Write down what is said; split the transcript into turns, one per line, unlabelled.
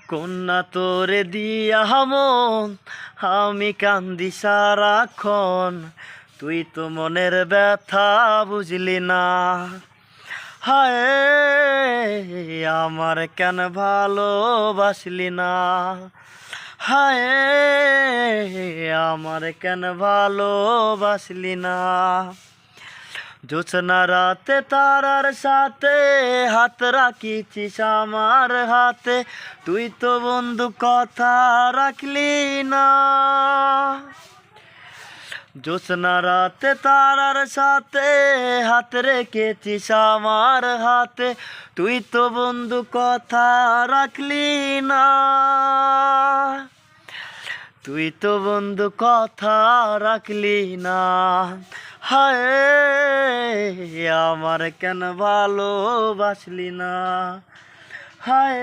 কন্যা তোরে দিয়া মন আমি কান্দি সারাক্ষণ, তুই তো মনের ব্যথা বুঝলি না। হায় আমার কেন ভালোবাসলি না, হায় আমার কেন ভালোবাসলি না। জোছনা রাতে তারার সাথে হাত রাখিছিস আমার হাতে, তুই তো বন্ধু কথা রাখলি না। জোছনা রাতে তারার সাথে হাত রেখেছিস আমার হাতে, তুই তো বন্ধু কথা রাখলি না। তুই তো বন্ধু কথা রাখলি না। হায় আমার কেন ভালোবাসলি না, হায়।